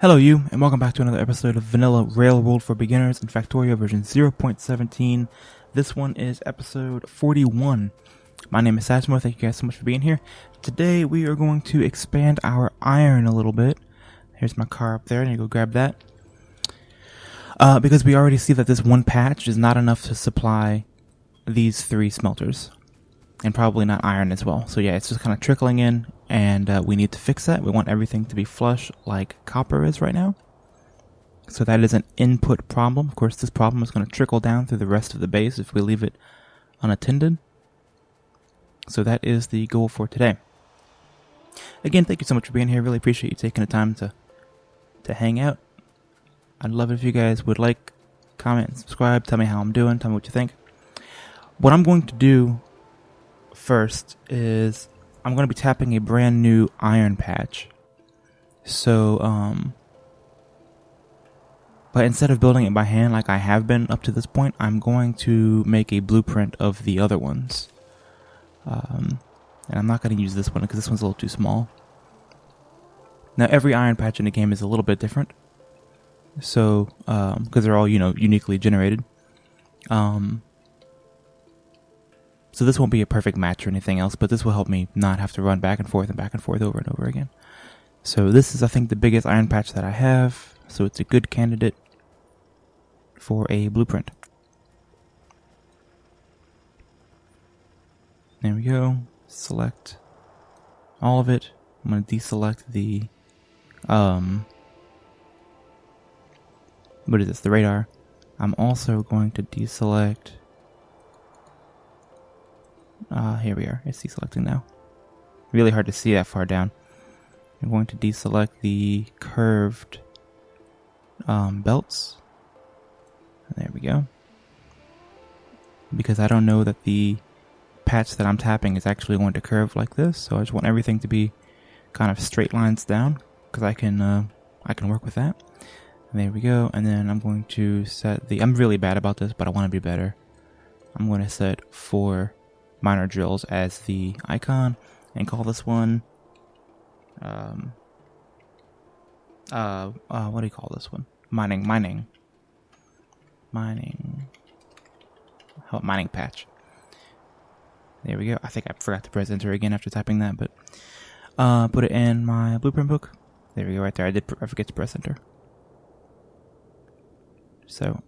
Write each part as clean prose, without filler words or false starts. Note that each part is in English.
Hello you, and welcome back to another episode of Vanilla Railroad for Beginners in Factorio version 0.17. This one is episode 41. My name is Satchmo, thank you guys so much for being here. Today we are going to expand our iron a little bit. Here's my car up there, and you go grab that. Because we already see that this one patch is not enough to supply these three smelters. And probably not iron as well. So yeah, it's just kind of trickling in, and we need to fix that. We want everything to be flush like copper is right now. So that is an input problem. Of course, this problem is going to trickle down through the rest of the base if we leave it unattended. So that is the goal for today. Again, thank you so much for being here. Really appreciate you taking the time to hang out. I'd love it if you guys would like, comment, and subscribe. Tell me how I'm doing. Tell me what you think. What I'm going to do first is I'm going to be tapping a brand new iron patch. So, but instead of building it by hand like I have been up to this point, I'm going to make a blueprint of the other ones. And I'm not going to use this one because this one's a little too small. Now, every iron patch in the game is a little bit different. So, because they're all, uniquely generated. So this won't be a perfect match or anything else, but this will help me not have to run back and forth over and over again. So this is, I think, the biggest iron patch that I have, so it's a good candidate for a blueprint. There we go. Select all of it. I'm going to deselect the, what is this, the radar. I'm also going to deselect... here we are. It's deselecting now. Really hard to see that far down. I'm going to deselect the curved belts. There we go. Because I don't know that the patch that I'm tapping is actually going to curve like this, so I just want everything to be kind of straight lines down, because I can work with that. And there we go. And then I'm going to set the... I'm really bad about this, but I want to be better. I'm going to set 4 minor drills as the icon and call this one what do you call this one? Mining. How about mining patch? There we go. I think I forgot to press enter again after typing that, but put it in my blueprint book. There we go, right there. I forget to press enter. So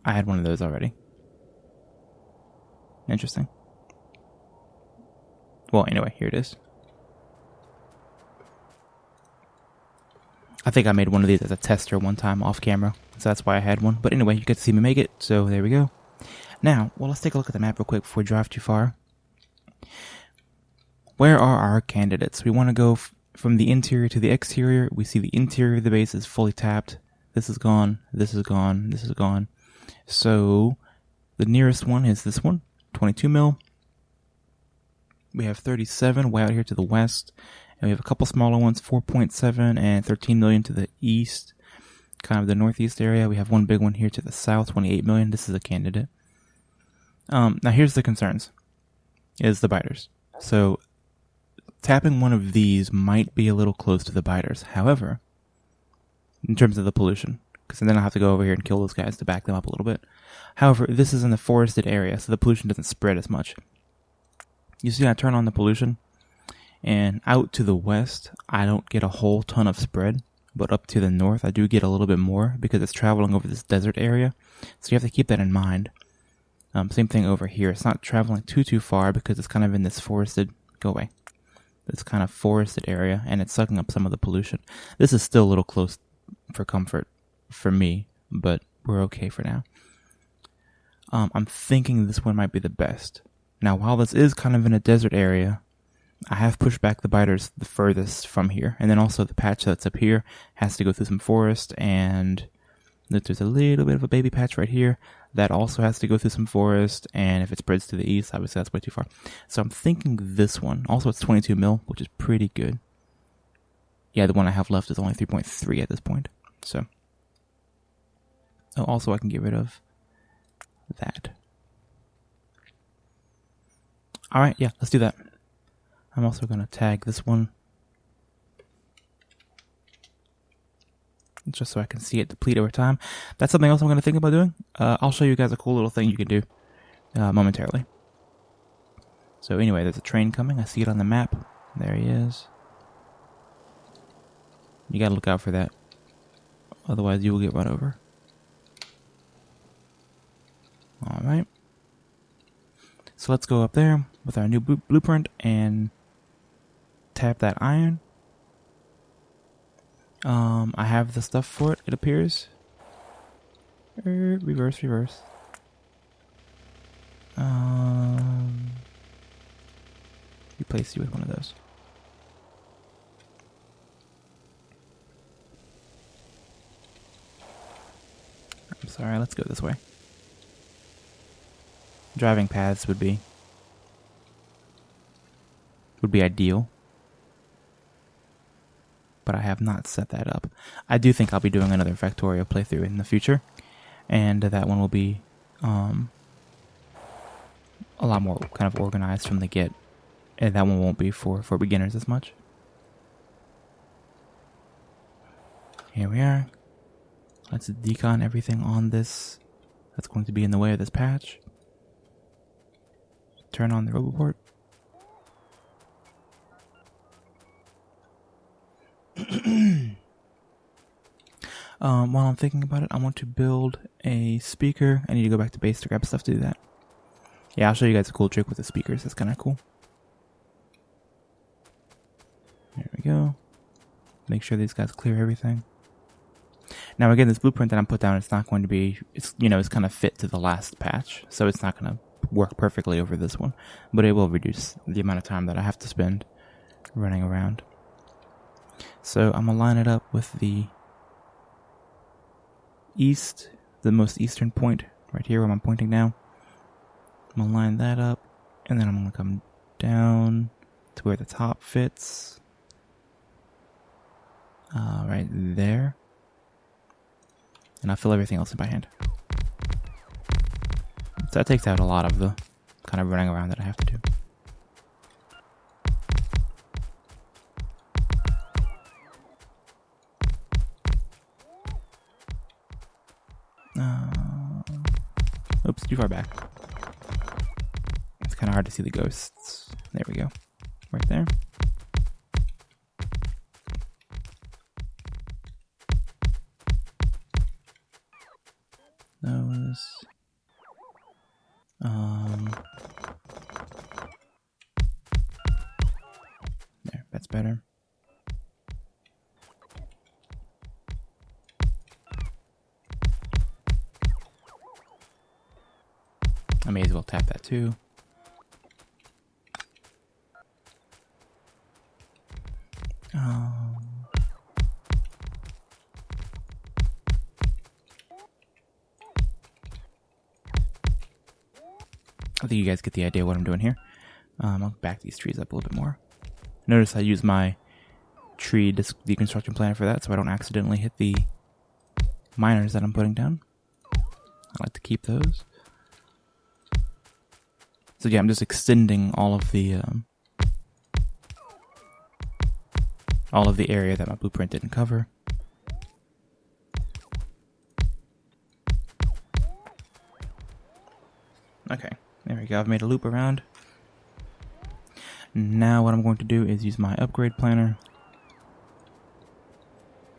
I had one of those already. Interesting. Well, anyway, here it is. I think I made one of these as a tester one time off camera, so that's why I had one. But anyway, you get to see me make it, so there we go. Now, well, let's take a look at the map real quick before we drive too far. Where are our candidates? We want to go from the interior to the exterior. We see the interior of the base is fully tapped. This is gone, this is gone, this is gone. So, the nearest one is this one, 22 mil. We have 37 way out here to the west, and we have a couple smaller ones, 4.7 and 13 million to the east, kind of the northeast area. We have one big one here to the south, 28 million. This is a candidate. Now here's the concerns, is the biters. So tapping one of these might be a little close to the biters. However, in terms of the pollution, because then I'll have to go over here and kill those guys to back them up a little bit. However, this is in the forested area, so the pollution doesn't spread as much. You see I turn on the pollution, and out to the west, I don't get a whole ton of spread, but up to the north, I do get a little bit more because it's traveling over this desert area, so you have to keep that in mind. Same thing over here. It's not traveling too far because it's kind of in this forested, go away, this kind of forested area, and it's sucking up some of the pollution. This is still a little close for comfort for me, but we're okay for now. I'm thinking this one might be the best. Now, while this is kind of in a desert area, I have pushed back the biters the furthest from here. And then also the patch that's up here has to go through some forest, and there's a little bit of a baby patch right here. That also has to go through some forest, and if it spreads to the east, obviously that's way too far. So I'm thinking this one. Also, it's 22 mil, which is pretty good. Yeah, the one I have left is only 3.3 at this point. So, oh, also I can get rid of that. Alright, yeah, let's do that. I'm also going to tag this one just so I can see it deplete over time. That's something else I'm going to think about doing. I'll show you guys a cool little thing you can do momentarily. So anyway, there's a train coming. I see it on the map. There he is. You got to look out for that. Otherwise, you will get run over. Alright. So let's go up there with our new blueprint and tap that iron. I have the stuff for it, it appears. Reverse. Replace you with one of those. I'm sorry, let's go this way. Driving paths would be ideal. But I have not set that up. I do think I'll be doing another Factorio playthrough in the future, and that one will be a lot more kind of organized from the get, and that one won't be for beginners as much. Here we are. Let's decon everything on this that's going to be in the way of this patch. Turn on the roboport. While I'm thinking about it, I want to build a speaker. I need to go back to base to grab stuff to do that. Yeah, I'll show you guys a cool trick with the speakers. That's kind of cool. There we go. Make sure these guys clear everything. Now again, this blueprint that I'm put down, it's not going to be, it's kind of fit to the last patch, so it's not going to work perfectly over this one, but it will reduce the amount of time that I have to spend running around. So I'm gonna line it up with the east, the most eastern point right here where I'm pointing now. I'm gonna line that up, and then I'm gonna come down to where the top fits. Right there. And I'll fill everything else in by hand. So that takes out a lot of the kind of running around that I have to do. Oops, too far back. It's kind of hard to see the ghosts. There we go. Right there. Those. There, that's better. I may as well tap that too. I think you guys get the idea of what I'm doing here. I'll back these trees up a little bit more. Notice I use my tree deconstruction planner for that, so I don't accidentally hit the miners that I'm putting down. I like to keep those. So yeah, I'm just extending all of the area that my blueprint didn't cover. Okay, there we go. I've made a loop around. Now what I'm going to do is use my upgrade planner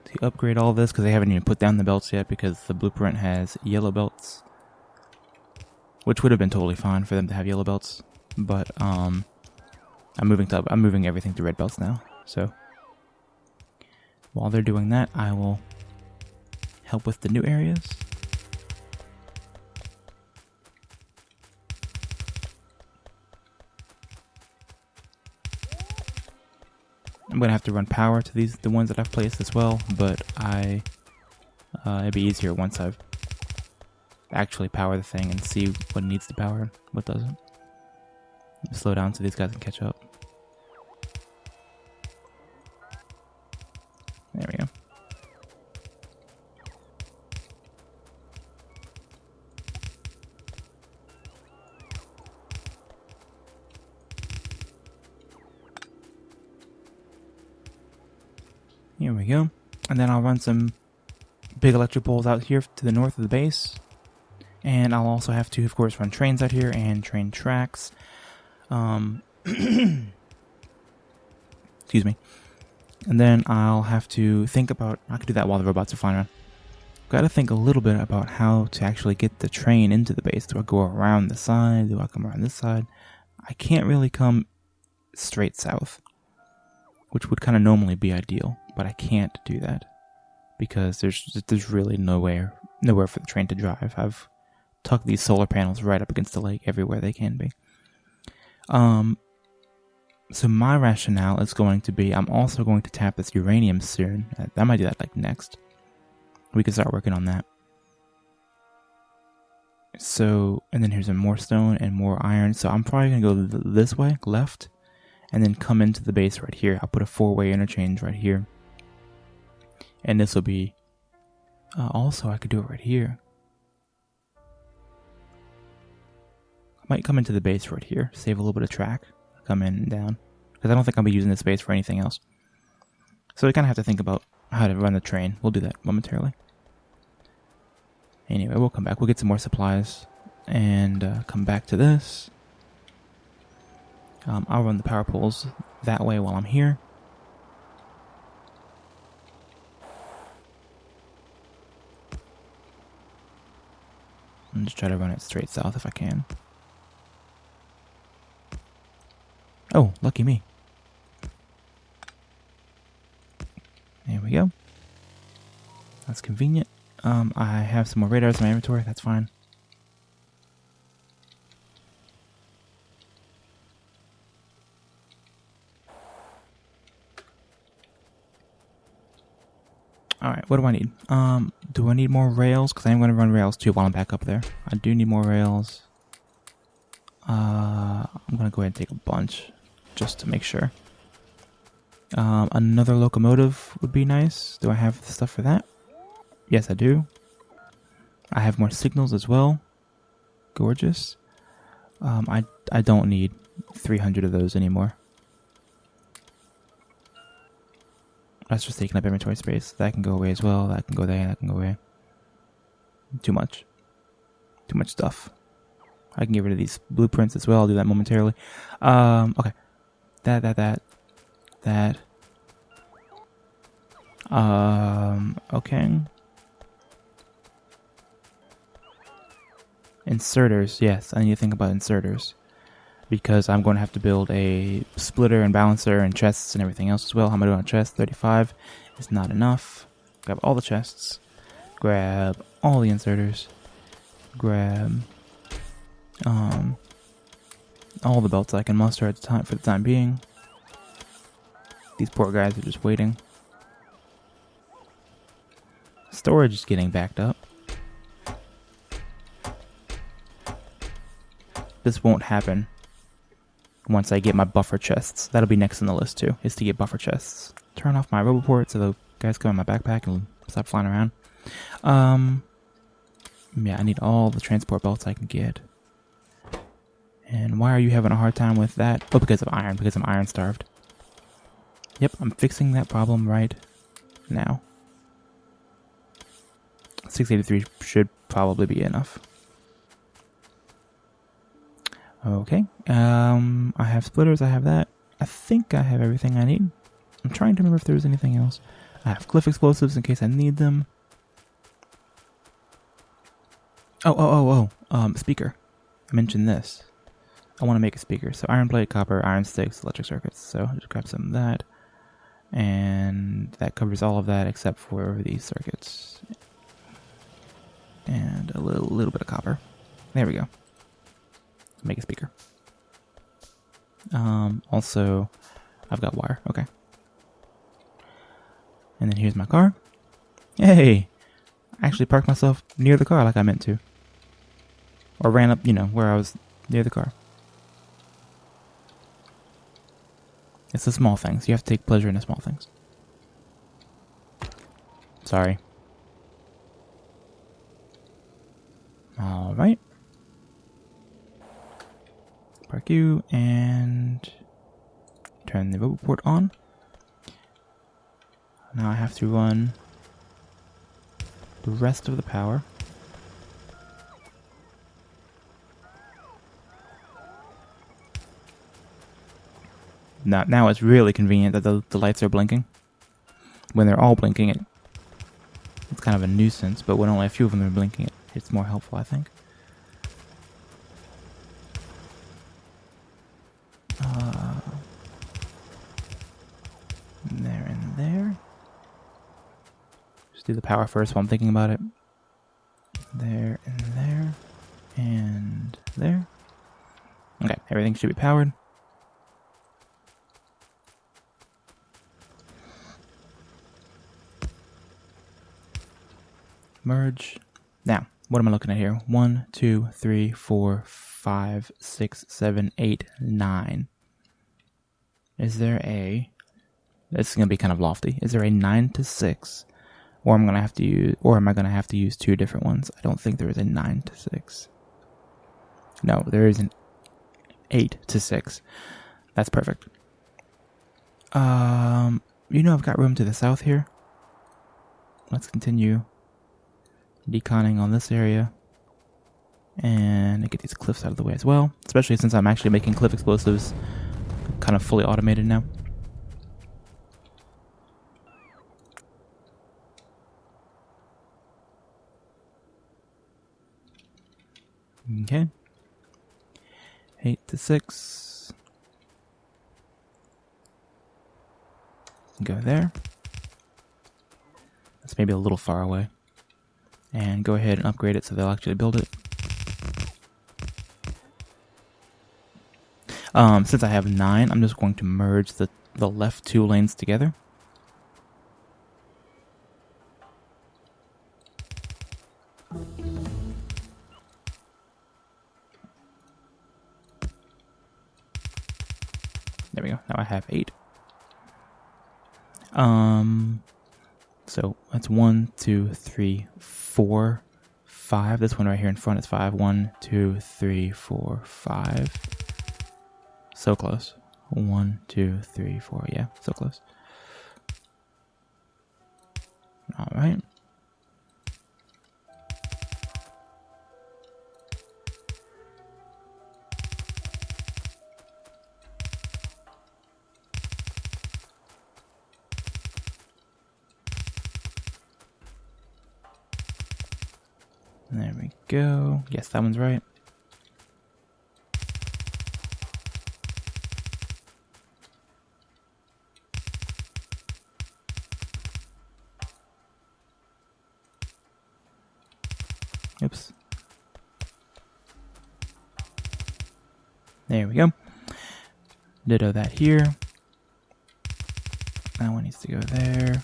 to upgrade all this, because I haven't even put down the belts yet because the blueprint has yellow belts, which would have been totally fine for them to have yellow belts, but I'm moving everything to red belts now. So while they're doing that, I will help with the new areas. I'm gonna have to run power to the ones that I've placed as well, but it'd be easier once I've actually power the thing and see what needs to power and what doesn't. Slow down so these guys can catch up. There we go. Here we go. And then I'll run some big electric poles out here to the north of the base. And I'll also have to, of course, run trains out here and train tracks. Excuse me. And then I'll have to think about... I can do that while the robots are flying around. Got to think a little bit about how to actually get the train into the base. Do I go around the side? Do I come around this side? I can't really come straight south, which would kind of normally be ideal, but I can't do that because there's really nowhere for the train to drive. I've tucked these solar panels right up against the lake everywhere they can be. So my rationale is going to be I'm also going to tap this uranium soon. I might do that like next. We can start working on that. So, and then here's more stone and more iron. So I'm probably going to go this way, left, and then come into the base right here. I'll put a 4-way interchange right here. And this will be... also, I could do it right here. I might come into the base right here. Save a little bit of track. Come in and down. Because I don't think I'll be using this base for anything else. So we kind of have to think about how to run the train. We'll do that momentarily. Anyway, we'll come back. We'll get some more supplies. And come back to this. I'll run the power poles that way while I'm here. And just try to run it straight south if I can. Oh, lucky me. There we go. That's convenient. I have some more radars in my inventory. That's fine. Alright, what do I need? Do I need more rails? Because I am going to run rails too while I'm back up there. I do need more rails. I'm going to go ahead and take a bunch just to make sure. Another locomotive would be nice. Do I have the stuff for that? Yes, I do. I have more signals as well. Gorgeous. I don't need 300 of those anymore. That's just taking up inventory space. That can go away as well. That can go there. That can go away. Too much. Too much stuff. I can get rid of these blueprints as well. I'll do that momentarily. Okay. That. Okay. Inserters. Yes, I need to think about inserters. Because I'm going to have to build a splitter and balancer and chests and everything else as well. How am I doing on chests? 35 is not enough. Grab all the chests. Grab all the inserters. Grab all the belts I can muster at the time for the time being. These poor guys are just waiting. Storage is getting backed up. This won't happen once I get my buffer chests. That'll be next on the list too, is to get buffer chests. Turn off my roboport so the guys come in my backpack and stop flying around. Yeah, I need all the transport belts I can get. And why are you having a hard time with that? Oh, because of iron, because I'm iron starved. Yep, I'm fixing that problem right now. 683 should probably be enough. Okay, I have splitters, I have that. I think I have everything I need. I'm trying to remember if there's anything else. I have cliff explosives in case I need them. Speaker. I mentioned this. I want to make a speaker. So iron plate, copper, iron sticks, electric circuits. So just grab some of that. And that covers all of that except for these circuits. And a little bit of copper. There we go. Make a speaker. Also, I've got wire. Okay. And then here's my car. Hey! I actually parked myself near the car like I meant to. Or ran up, where I was near the car. It's the small things. You have to take pleasure in the small things. Sorry. Alright. Park you and turn the roboport on. Now I have to run the rest of the power. Now it's really convenient that the lights are blinking. When they're all blinking, it's kind of a nuisance, but when only a few of them are blinking, it's more helpful, I think. There and there. Just do the power first while I'm thinking about it. There and there. And there. Okay, everything should be powered. Merge. Now, what am I looking at here? 1, 2, 3, 4, 5, 6, 7, 8, 9. Is there a... This is going to be kind of lofty. Is there a 9 to 6? Or am I going to have to use two different ones? I don't think there is a 9 to 6. No, there is an 8 to 6. That's perfect. I've got room to the south here. Let's continue deconning on this area. And get these cliffs out of the way as well. Especially since I'm actually making cliff explosives kind of fully automated now. Okay. 8 to 6. Go there. That's maybe a little far away. And go ahead and upgrade it so they'll actually build it. Since I have 9, I'm just going to merge the left two lanes together. There we go. Now I have 8. So that's 1, 2, 3, 4, 5. This one right here in front is 5. 1, 2, 3, 4, 5. So close. 1, 2, 3, 4. Yeah, so close. All right. There we go. Yes, that one's right. Oops. There we go. Ditto that here. That one needs to go there.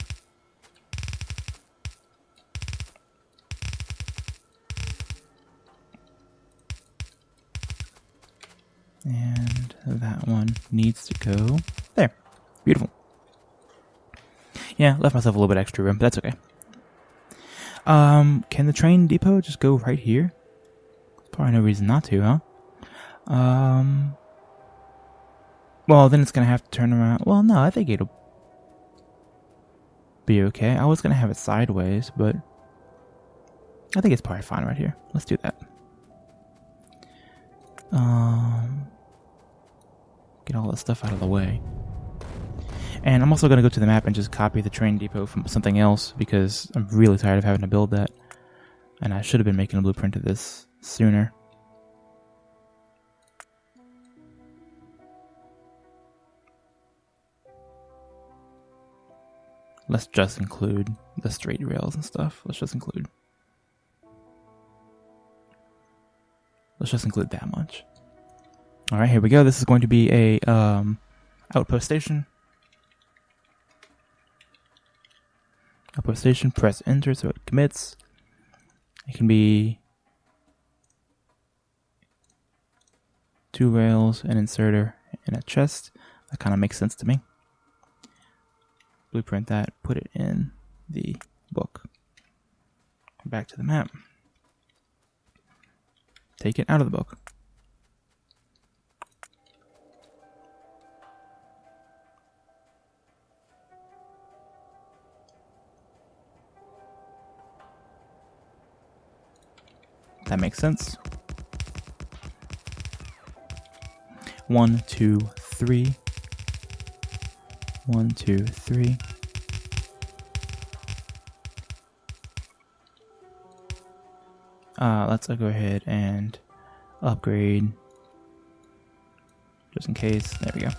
And that one needs to go there. Beautiful. Yeah, left myself a little bit extra room, but that's okay. Can the train depot just go right here? Probably no reason not to, huh? Well, then it's gonna have to turn around. Well, no, I think it'll be okay. I was gonna have it sideways, but I think it's probably fine right here. Let's do that. Get all that stuff out of the way. And I'm also going to go to the map and just copy the train depot from something else because I'm really tired of having to build that. And I should have been making a blueprint of this sooner. Let's just include the straight rails and stuff. Let's just include that much. All right, here we go. This is going to be a outpost station. Outpost station, press enter so it commits. It can be 2 rails, an inserter, and a chest. That kind of makes sense to me. Blueprint that, put it in the book. Back to the map. Take it out of the book. That makes sense. 1, 2, 3. 1, 2, 3. Let's go ahead and upgrade just in case. There we go.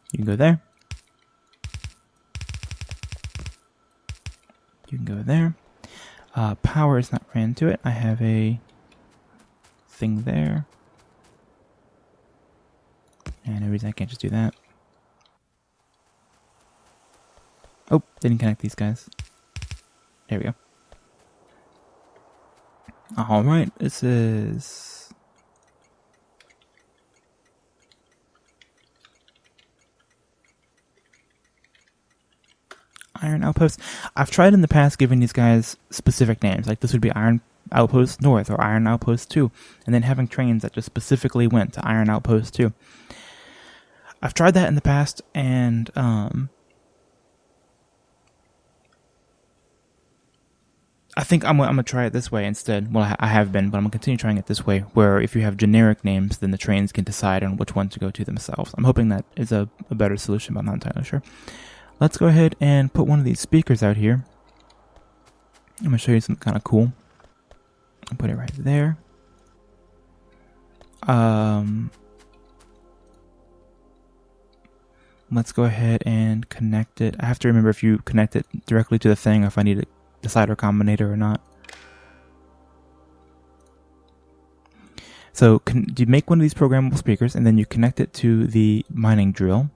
You can go there. You can go there. Power is not ran to it. I have a thing there. And no reason I can't just do that. Oh, didn't connect these guys. There we go. Alright, this is... Iron Outpost. I've tried in the past giving these guys specific names. Like this would be Iron Outpost North or Iron Outpost 2. And then having trains that just specifically went to Iron Outpost 2. I've tried that in the past and I think I'm going to try it this way instead. Well, I have been, but I'm going to continue trying it this way, where if you have generic names, then the trains can decide on which one to go to themselves. I'm hoping that is a better solution, but I'm not entirely sure. Let's go ahead and put one of these speakers out here. I'm going to show you something kind of cool. I'll put it right there. Let's go ahead and connect it. I have to remember if you connect it directly to the thing or if I need a decider combinator or not. So you make one of these programmable speakers and then you connect it to the mining drill.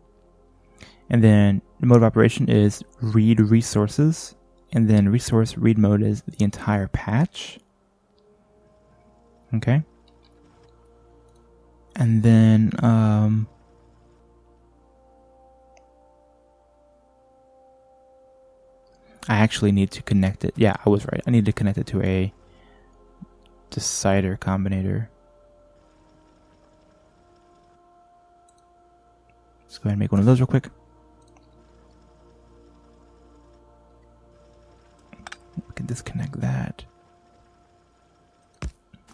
And then the mode of operation is read resources. And then resource read mode is the entire patch. Okay. And then I actually need to connect it. Yeah, I was right. I need to connect it to a decider combinator. Let's go ahead and make one of those real quick. We can disconnect that.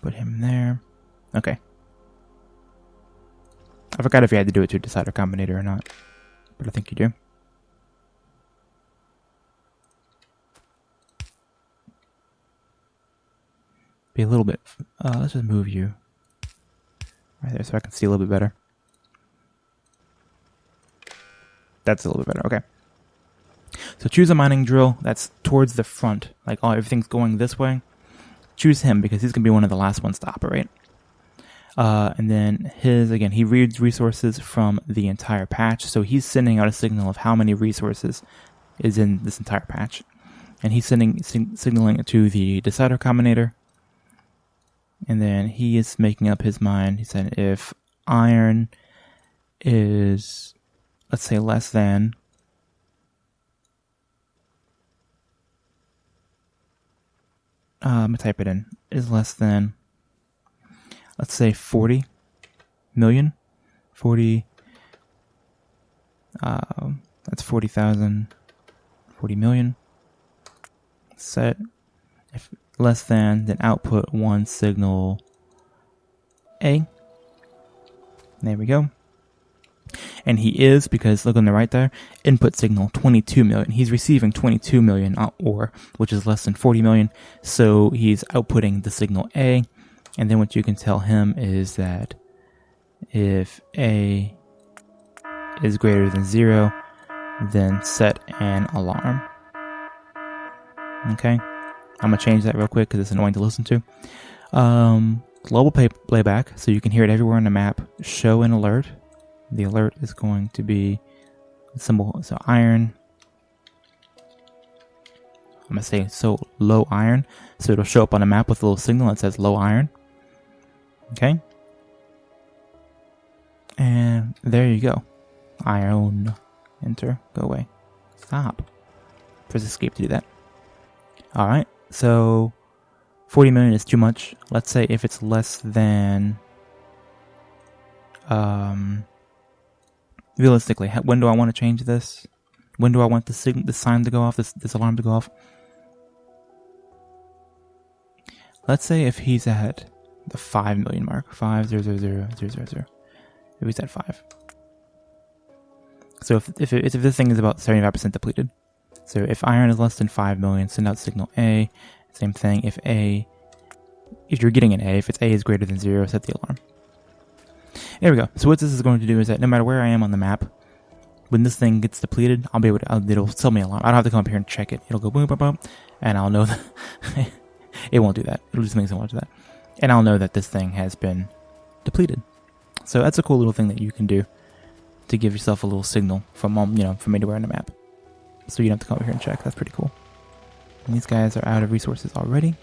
Put him there. Okay. I forgot if you had to do it to a decider combinator or not, but I think you do. Be a little bit. Let's just move you right there so I can see a little bit better. That's a little bit better. Okay. So choose a mining drill that's towards the front, like everything's going this way. Choose him because he's gonna be one of the last ones to operate. And then he reads resources from the entire patch, so he's sending out a signal of how many resources is in this entire patch, and he's signaling it to the decider combinator. And then he is making up his mind. He said if iron is, let's say, less than I'm gonna type it in, is less than, let's say 40 million. 40 that's 40,000, 40 million. Set if less than, then output 1 signal A. There we go. And he is, because look on the right there, input signal 22 million. He's receiving 22 million ore, which is less than 40 million. So he's outputting the signal A. And then what you can tell him is that if A is greater than 0, then set an alarm. Okay. I'm going to change that real quick because it's annoying to listen to. Global playback, so you can hear it everywhere on the map. Show an alert. The alert is going to be a symbol, so iron. I'm going to say so low iron. So it'll show up on the map with a little signal that says low iron. Okay. And there you go. Iron. Enter. Go away. Stop. Press escape to do that. Alright, so 40 million is too much. Let's say if it's less than... realistically, when do I want to change this? When do I want the sign to go off, this alarm to go off? Let's say if he's at the 5 million mark. 5,000,000,000. If he's at 5. So if this thing is about 75% depleted. So if iron is less than 5 million, send out signal A. Same thing, if you're getting an A, if it's A is greater than 0, set the alarm. There we go. So what this is going to do is that no matter where I am on the map, when this thing gets depleted, I'll be able to, it'll tell me alarm. I don't have to come up here and check it. It'll go boom, boom, boom, and I'll know that it won't do that. It'll just make so much of that. And I'll know that this thing has been depleted. So that's a cool little thing that you can do to give yourself a little signal from from anywhere on the map. So you don't have to come over here and check. That's pretty cool. And these guys are out of resources already.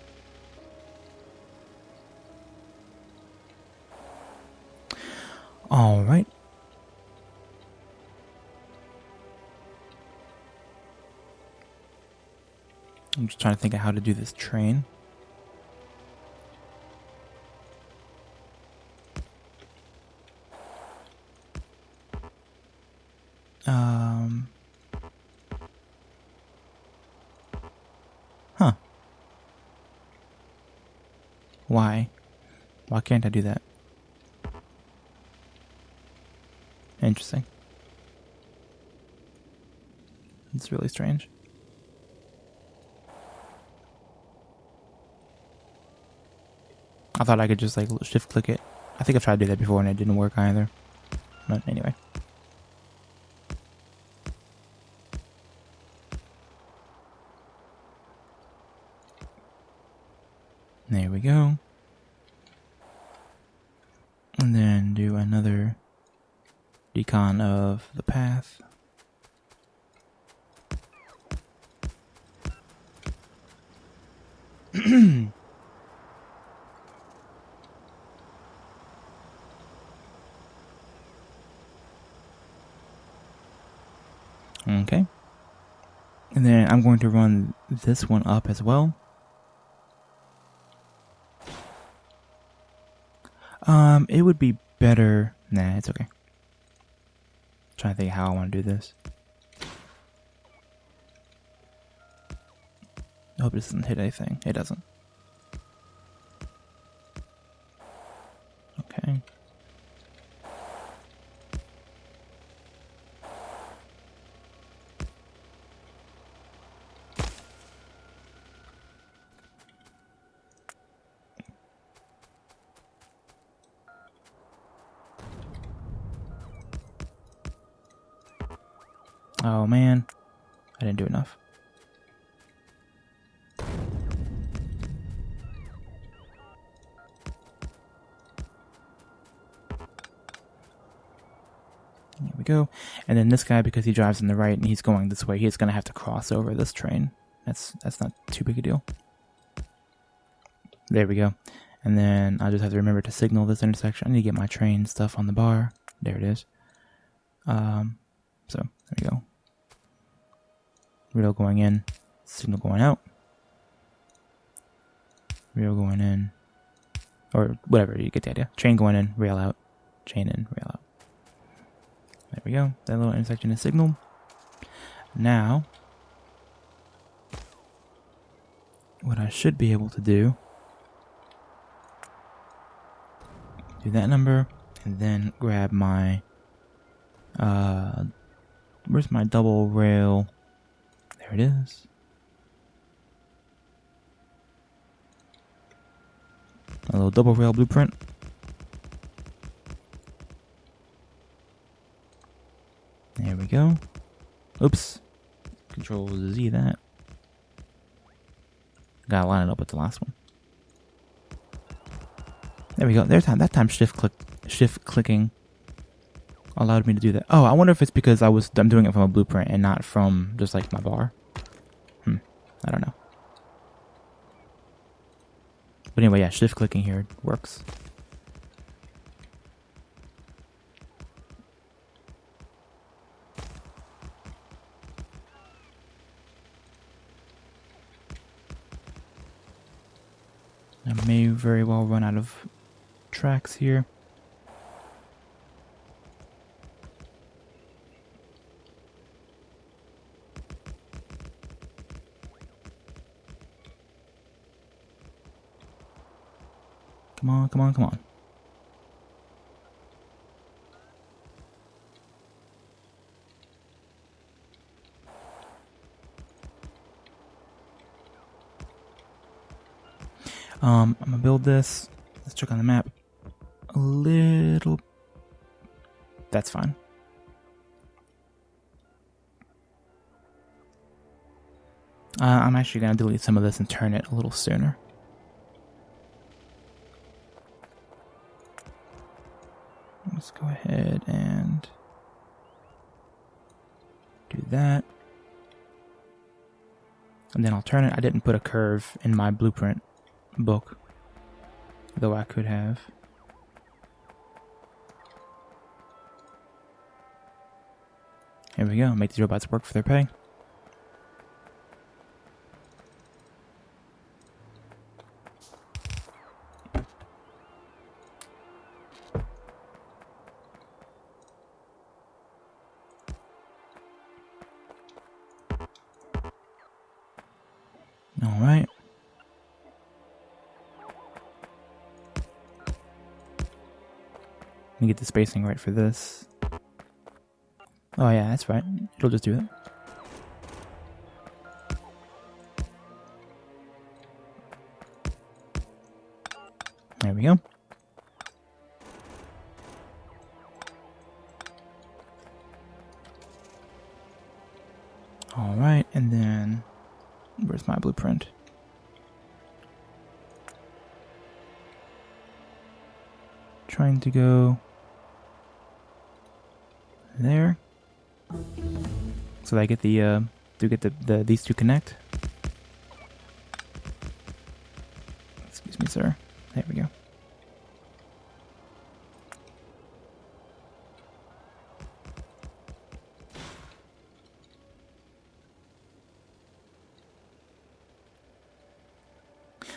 All right. I'm just trying to think of how to do this train. Huh. Why? Why can't I do that? Interesting. It's really strange. I thought I could just like shift click it. I think I've tried to do that before and it didn't work either. But anyway. There we go. And then do another decon of the path. Okay. And then I'm going to run this one up as well. It would be better. Nah, it's okay. Trying to think how I want to do this. I hope it doesn't hit anything. It doesn't. Okay. Oh man, I didn't do enough. There we go. And then this guy, because he drives on the right and he's going this way, he's going to have to cross over this train. That's not too big a deal. There we go. And then I just have to remember to signal this intersection. I need to get my train stuff on the bar. There it is. So there we go. Rail going in, signal going out. Rail going in, or whatever, you get the idea. Train going in, rail out, chain in, rail out. There we go. That little intersection is signaled. Now, what I should be able to do that number, and then grab my, where's my double rail? There it is. A little double rail blueprint. There we go. Oops. Control Z that. Gotta line it up with the last one. There we go. That time shift clicking allowed me to do that. Oh, I wonder if it's because I'm doing it from a blueprint and not from just like my bar. I don't know. But anyway, yeah, shift clicking here works. I may very well run out of tracks here. Come on, come on, come on. I'm gonna build this. Let's check on the map. A little. That's fine. I'm actually gonna delete some of this and turn it a little sooner. Let's go ahead and do that. And then I'll turn it. I didn't put a curve in my blueprint book, though I could have. Here we go. Make these robots work for their pay. All right. Let me get the spacing right for this. Oh yeah, that's right. It'll just do it. There we go. All right, and then where's my blueprint? Trying to go there, so that I get the these two connect. Excuse me, sir. There we go.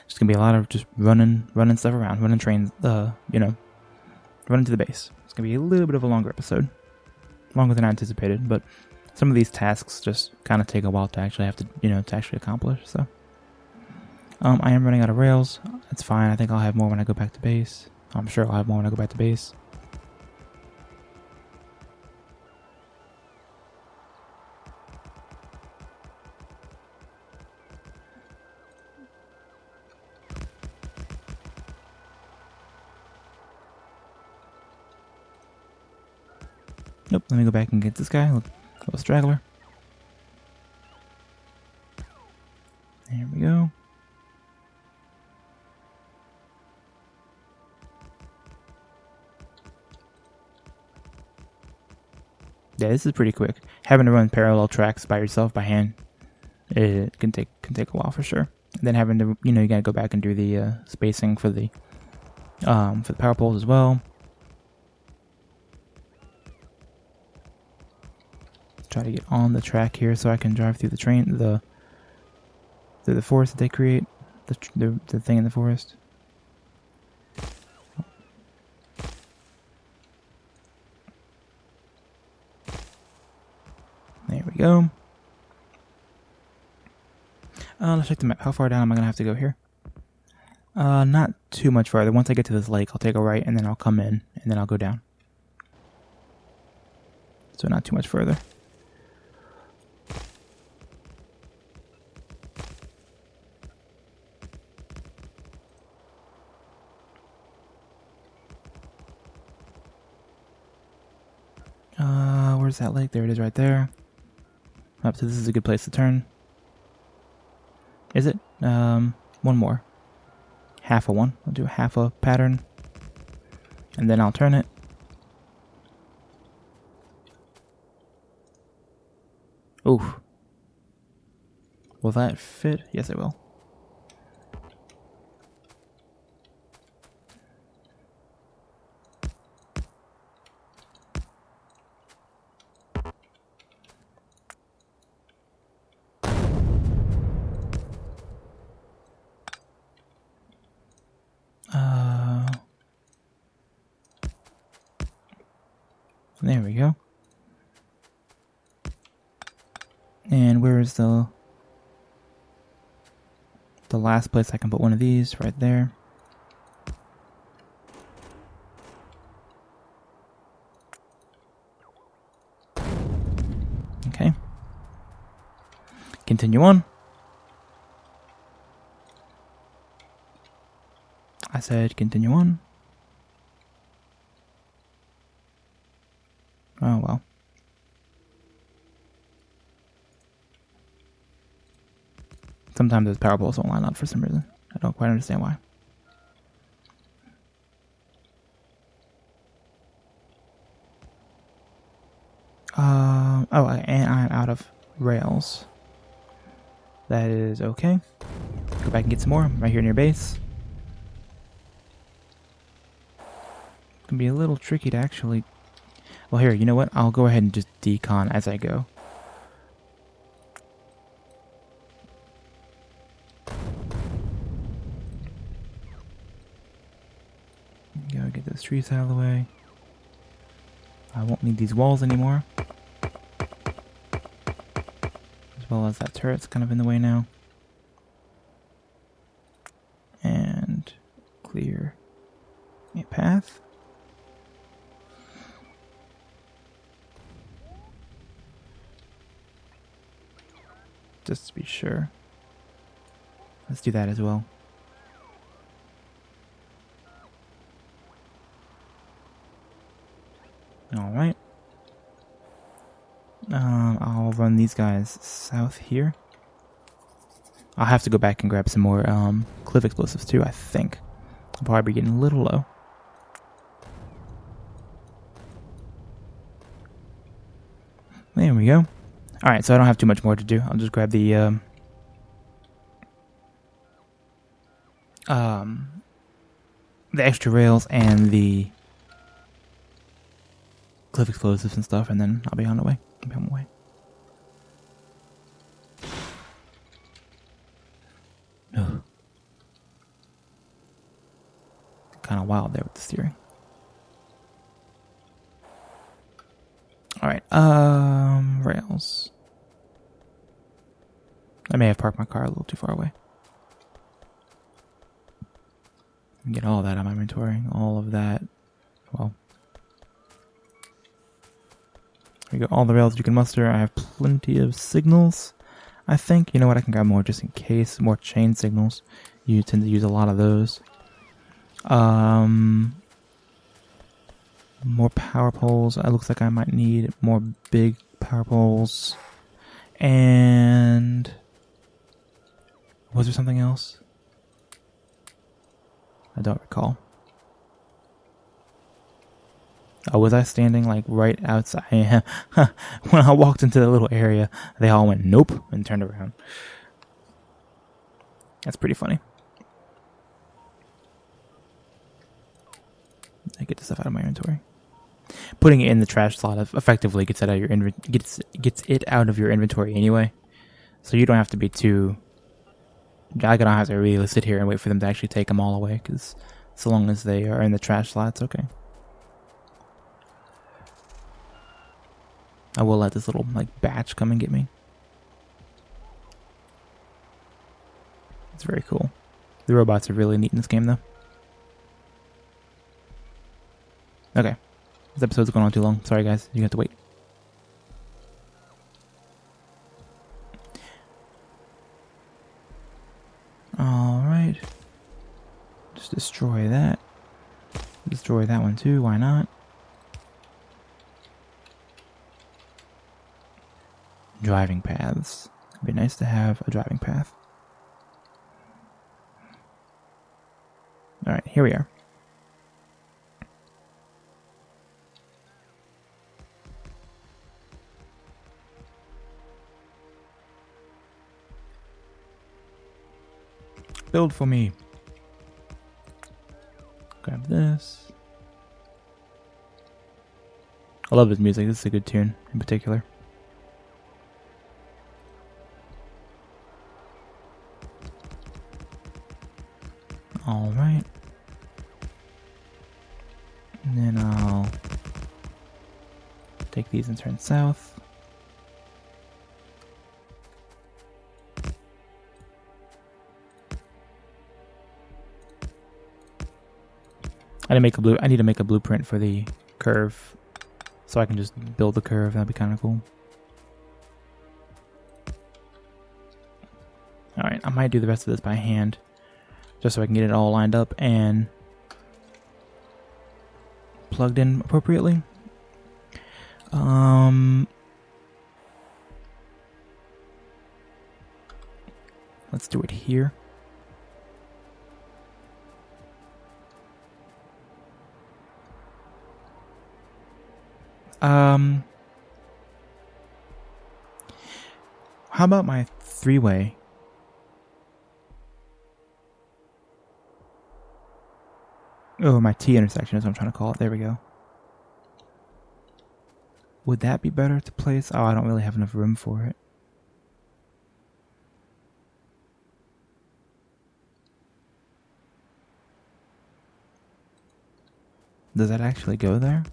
It's gonna be a lot of just running stuff around, running trains, running to the base. It's gonna be a little bit of a longer episode. Longer than I anticipated, but some of these tasks just kind of take a while to actually have to, to actually accomplish, so. I am running out of rails. That's fine. I think I'll have more when I go back to base. I'm sure I'll have more when I go back to base. Nope, let me go back and get this guy. Little straggler. There we go. Yeah, this is pretty quick. Having to run parallel tracks by yourself by hand, it can take a while for sure. And then having to, you gotta go back and do the spacing for the power poles as well. Try to get on the track here so I can drive through the through the forest that they create, the thing in the forest. There we go. Let's check the map. How far down am I gonna have to go here? Not too much farther. Once I get to this lake, I'll take a right and then I'll come in and then I'll go down. So not too much further. Where's that lake? There it is right there. So this is a good place to turn. Is it? One more. Half a one. I'll do half a pattern. And then I'll turn it. Oof. Will that fit? Yes, it will. There we go. And where is the last place I can put one of these? Right there. Okay. Continue on. I said continue on. Oh well. Sometimes those power poles don't line up for some reason. I don't quite understand why. Oh, and I'm out of rails. That is okay. Go back and get some more right here near base. It can be a little tricky to actually... Well, here, you know what? I'll go ahead and just decon as I go. Gotta get those trees out of the way. I won't need these walls anymore. As well as that turret's kind of in the way now. And clear a path. Just to be sure. Let's do that as well. Alright. I'll run these guys south here. I'll have to go back and grab some more cliff explosives too, I think. I'll probably be getting a little low. There we go. Alright, so I don't have too much more to do. I'll just grab the extra rails and the cliff explosives and stuff, and then I'll be on the way. I'll be on my way. Ugh. Kind of wild there with the steering. Alright, rails. I may have parked my car a little too far away. Get all that out of my inventory. All of that. Well. There you go. All the rails you can muster. I have plenty of signals. I think. You know what? I can grab more just in case. More chain signals. You tend to use a lot of those. More power poles. It looks like I might need more big power poles. And... was there something else? I don't recall. Oh, was I standing like right outside? When I walked into the little area, they all went nope and turned around. That's pretty funny. I get the stuff out of my inventory. Putting it in the trash slot effectively gets it out of your gets it out of your inventory anyway. So you don't have to be too. I don't have to really sit here and wait for them to actually take them all away, because so long as they are in the trash slot, it's okay. I will let this little like batch come and get me. It's very cool. The robots are really neat in this game, though. Okay, this episode's going on too long. Sorry, guys, you have to wait. Alright. Just destroy that. Destroy that one too, why not? Driving paths. It'd be nice to have a driving path. Alright, here we are. Build for me. Grab this. I love his music. This is a good tune in particular. All right. And then I'll Take these and turn south. I need to make a blueprint for the curve, so I can just build the curve. That'd be kind of cool. All right, I might do the rest of this by hand, just so I can get it all lined up and plugged in appropriately. Let's do it here. How about my three-way? Oh, my T intersection is what I'm trying to call it. There we go. Would that be better to place? Oh, I don't really have enough room for it. Does that actually go there?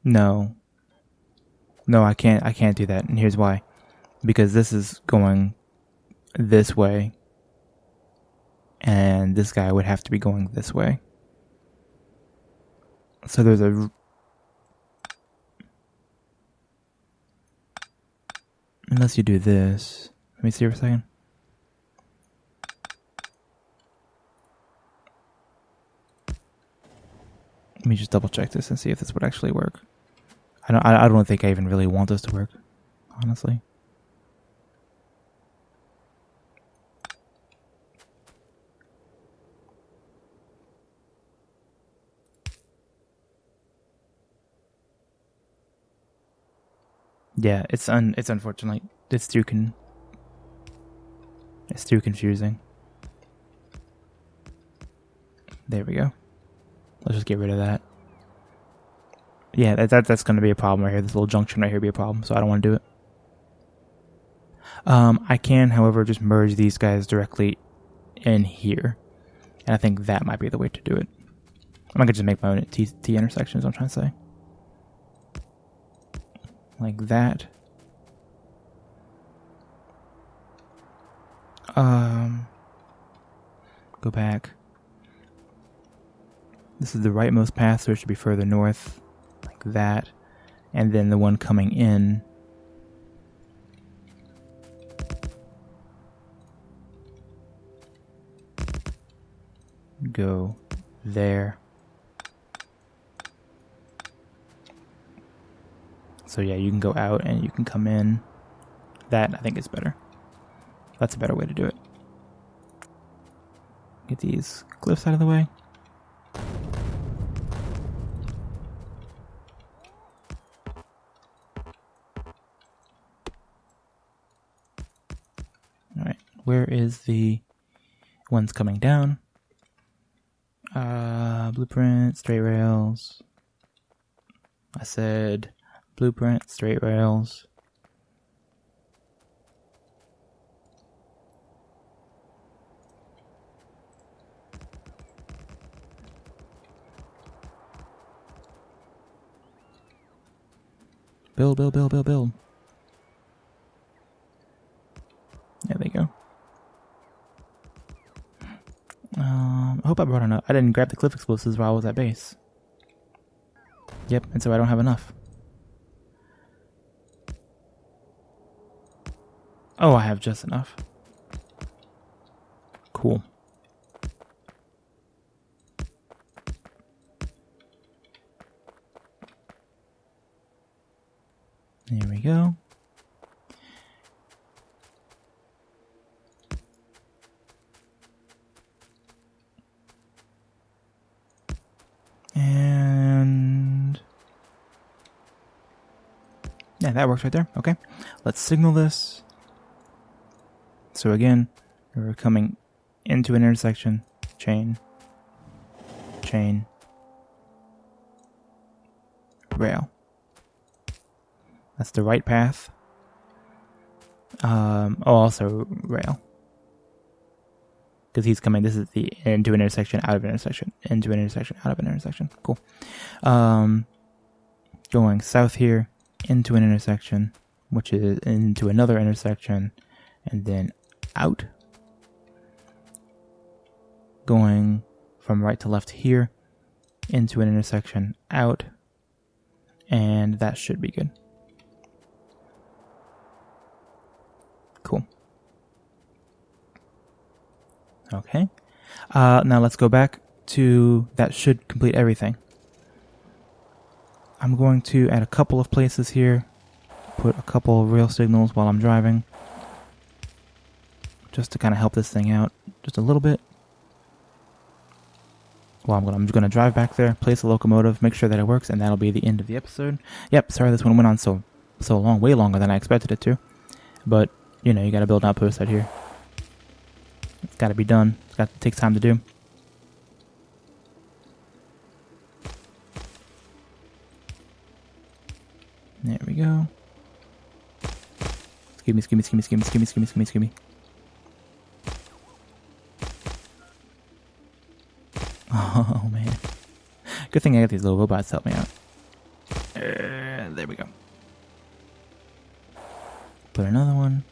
No. No, I can't do that, and here's why. Because this is going this way, and this guy would have to be going this way. So there's a... Unless you do this. Let me see for a second. Let me just double check this and see if this would actually work. I don't think I even really want this to work, honestly. Yeah, it's unfortunate. It's too confusing. There we go. Let's just get rid of that. Yeah, that's going to be a problem right here. This little junction right here will be a problem, so I don't want to do it. I can, however, just merge these guys directly in here. And I think that might be the way to do it. I'm going to just make my own T intersections, I'm trying to say. Like that. Go back. This is the rightmost path, so it should be further north. Like that. And then the one coming in. Go there. So yeah, you can go out and you can come in. That, I think, is better. That's a better way to do it. Get these cliffs out of the way. Alright, where is the ones coming down? Blueprint, straight rails. I said blueprint, straight rails. Build. There they go. I hope I brought enough. I didn't grab the cliff explosives while I was at base. Yep, and so I don't have enough. Oh, I have just enough. Cool. There we go. And yeah, that works right there. Okay, let's signal this. So again, we're coming into an intersection, chain, rail. That's the right path. Also rail. because he's coming. This is the into an intersection, out of an intersection, into an intersection, out of an intersection. Cool. Going south here into an intersection, which is into another intersection, and then out. Going from right to left here into an intersection, out, and that should be good. Cool. Okay. Now let's go back to that should complete everything. I'm going to, at a couple of places here, put a couple of rail signals while I'm driving, just to kind of help this thing out just a little bit. Well, I'm just going to drive back there, place the locomotive, make sure that it works, and that'll be the end of the episode. Yep, sorry this one went on so long, way longer than I expected it to. But, you know, you got to build an outpost out here. It's got to be done. It's got to take time to do. There we go. Excuse me. Oh, man. Good thing I got these little robots to help me out. There we go. Put another one.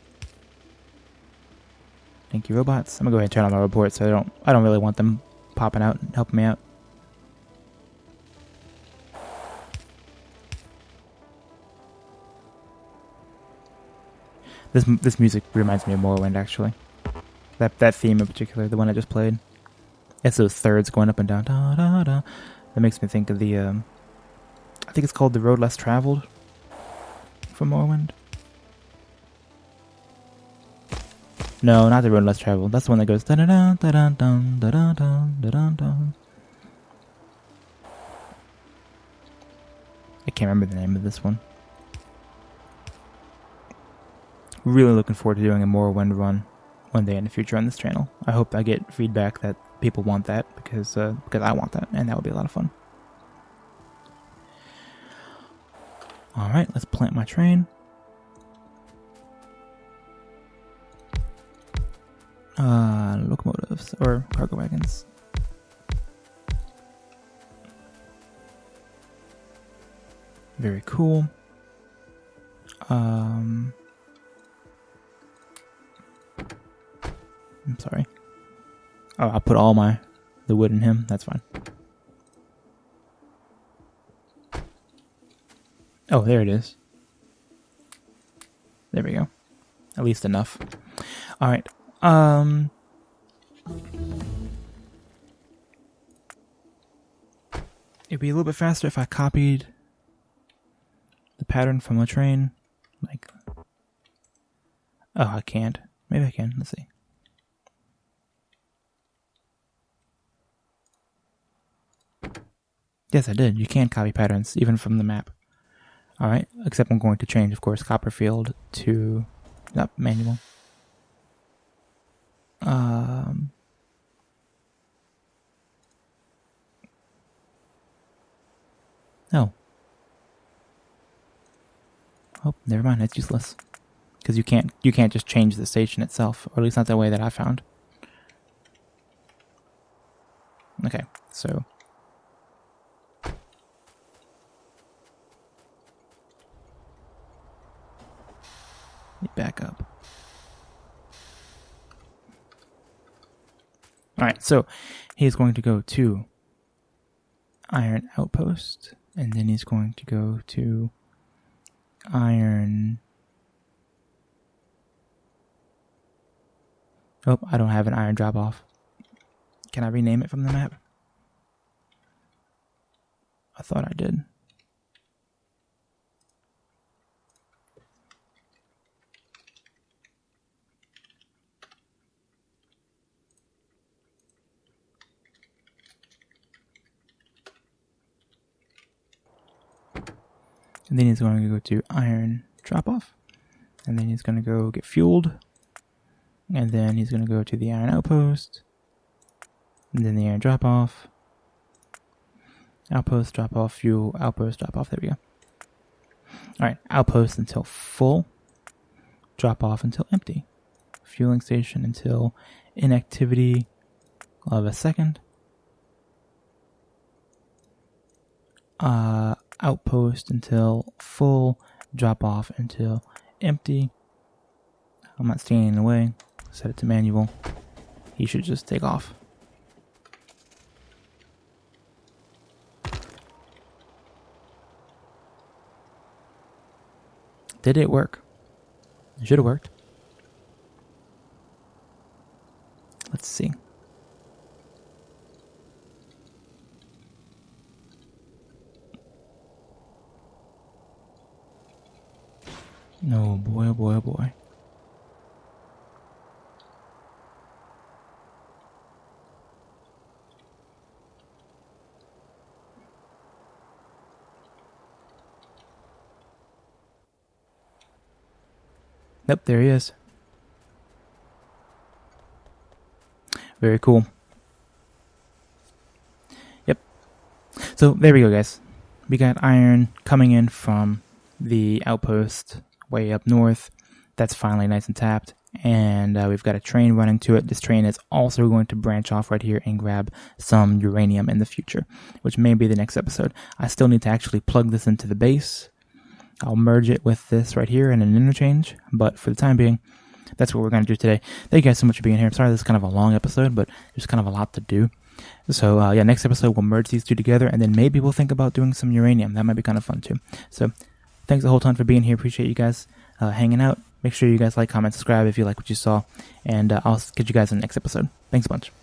Thank you, robots. I'm gonna go ahead and turn on my report so I don't really want them popping out and helping me out. This music reminds me of Morrowind, actually. That theme in particular, the one I just played. It's those thirds going up and down. Da, da, da. That makes me think of the I think it's called The Road Less Traveled from Morrowind. No, not The Road Less Traveled. That's the one that goes da da da da da da da da da da. I can't remember the name of this one. Really looking forward to doing a Morrowind run one day in the future on this channel. I hope I get feedback that people want that because I want that, and that would be a lot of fun. All right, let's plant my train. Locomotives or cargo wagons. Very cool. I'm sorry. Oh, I'll put all the wood in him. That's fine. Oh, there it is. There we go. At least enough. All right. It'd be a little bit faster if I copied the pattern from a train. Like, oh, I can't. Maybe I can. Let's see. Yes, I did. You can copy patterns even from the map. All right, except I'm going to change, of course, Copperfield to manual. Oh. Oh, never mind. It's useless because you can't just change the station itself, or at least not the way that I found. Okay, so. Back up. Alright, so he's going to go to Iron Outpost, and then he's going to go to Iron... Oh, I don't have an Iron Drop-Off. Can I rename it from the map? I thought I did. And then he's going to go to Iron Drop-Off. And then he's going to go get fueled. And then he's going to go to the Iron Outpost. And then the Iron Drop-Off. Outpost, Drop-Off, fuel, Outpost, Drop-Off. There we go. Alright, Outpost until full. Drop-Off until empty. Fueling station until inactivity of a second. Outpost until full, drop off until empty. I'm not standing in the way. Set it to manual. He should just take off. Did it work? It should have worked. Let's see. Oh boy, oh boy, oh boy. Nope, there he is. Very cool. Yep. So there we go, guys. We got iron coming in from the outpost way up north. That's finally nice and tapped. And we've got a train running to it. This train is also going to branch off right here and grab some uranium in the future, which may be the next episode. I still need to actually plug this into the base. I'll merge it with this right here in an interchange, but for the time being, that's what we're going to do today. Thank you guys so much for being here. I'm sorry this is kind of a long episode, but there's kind of a lot to do. So yeah, next episode we'll merge these two together, and then maybe we'll think about doing some uranium. That might be kind of fun too. So thanks a whole ton for being here. Appreciate you guys hanging out. Make sure you guys like, comment, subscribe if you like what you saw, and I'll catch you guys in the next episode. Thanks a bunch.